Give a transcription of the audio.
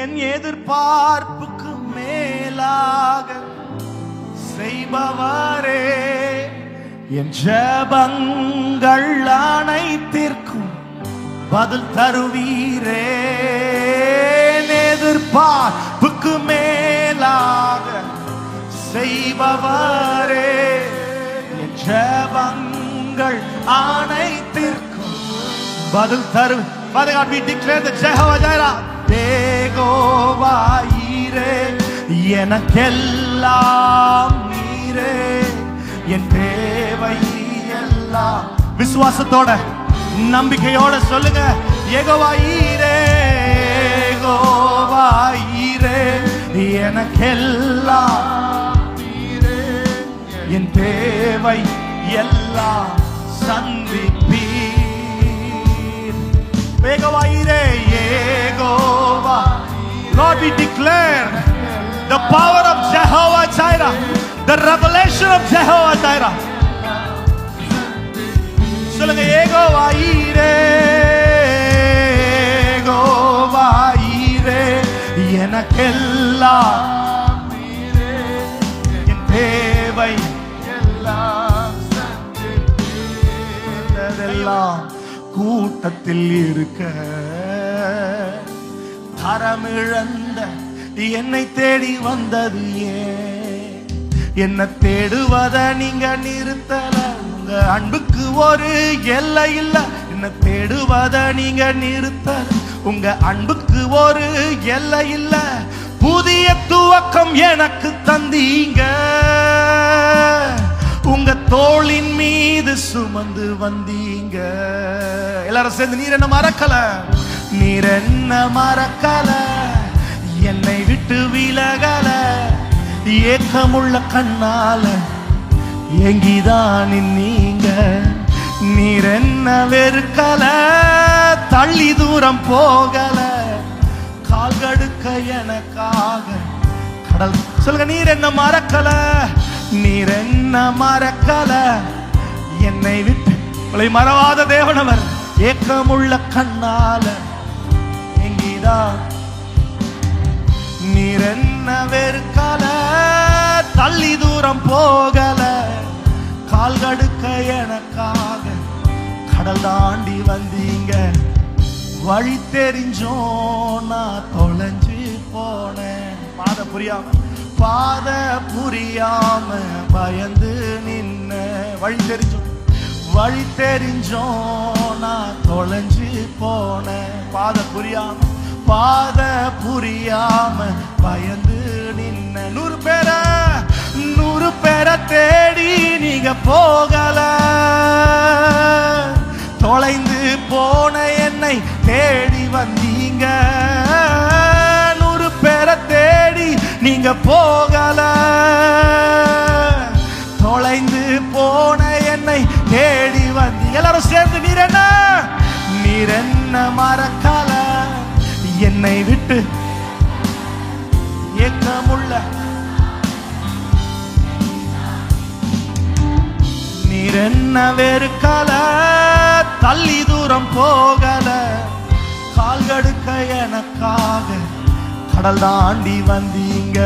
என் எதிர்பார்ப்புக்கு மேலாக செய்பவரே, என் ஜெபங்கள் அனைத்திற்கும் பதில் தருவீரே. எதிர்பார்ப்புக்கு மேலாக செய்பவரே, என் ஜெபங்கள் அனைத்திற்கும் பதில் தரு. Father God, we declare that Jehovah Jireh, Jehovah Jireh, எனக்கெல்லாம் நீரே, என் தேவை எல்லாம். விசுவாசத்தோட நம்பிக்கையோட சொல்லுங்க, யெகோவா ஈரே, யெகோவா ஈரே, எனக்கெல்லாம் நீரே, என் தேவை எல்லாம் சந்திப்பீர். யெகோவா ஈரே, Jehovah. Lord, we declare the power of Jehovah Jireh, the revelation of Jehovah Jireh. சொல்லுங்க, யெகோவா ஈரே, யெகோவா ஈரே, எனக்கெல்லாம் நீரே, என் தேவை எல்லாம் சந்திப்பீர். கூட்டத்தில் இருக்க தரமிழந்த என்னை தேடி வந்தது ஏன்? என்ன தேடுவத நீங்க நிறுத்தல, உங்க அன்புக்கு ஒரு எல்லை இல்ல. என்ன தேடுவத நீங்க நிறுத்தல, உங்க அன்புக்கு ஒரு எல்லை இல்ல. புதிய துவக்கம் எனக்கு தந்தீங்க, உங்க தோளின் மீது சுமந்து வந்தீங்க. எல்லாரும் சேர்ந்து, நீர் என்ன மறக்கல, நீர் என்ன மறக்கல, என்னை விட்டு விலகல. ஏக்கமுள்ள கண்ணால எங்கிதான் நீங்க, நீர் என்ன வெறுக்கல, தள்ளி தூரம் போகல. கால் கடுக்க எனக்காக கடல். சொல்லுங்க, நீர் என்ன மறக்கல, நீர் என்ன மறக்கல, என்னை விட்டு. உங்களை மறவாத தேவனவர், ஏக்கமுள்ள கண்ணால எங்கிதான். நீர் என்ன வெறுக்கல, தள்ளி தூரம் போகல. கால் கடுக்க எனக்காக கடல் தாண்டி வந்தீங்க. வழி தெரிஞ்சோம் நான் தொலைஞ்சு போனேன். பாத புரியாம பயந்து நின்ன. வழி தெரிஞ்சோம் நான் தொலைஞ்சு போனேன். பாத புரியாம பயந்து நின்ன. 100 பேரை தேடி நீங்க போகல, தொலைந்து போன என்னை தேடி வந்தீங்க. 100 பேரை தேடி நீங்க போகல, தொலைந்து போன என்னை தேடி வந்தீங்க. எல்லாரும் சேர்ந்து, நீர் என்ன மறக்கல, என்னை விட்டு ஏக்கமுள்ள. நீர் என்ன வெறுக்கல, தள்ளி தூரம் போகல. கால் கடுக்க எனக்காக கடல் தாண்டி வந்தீங்க.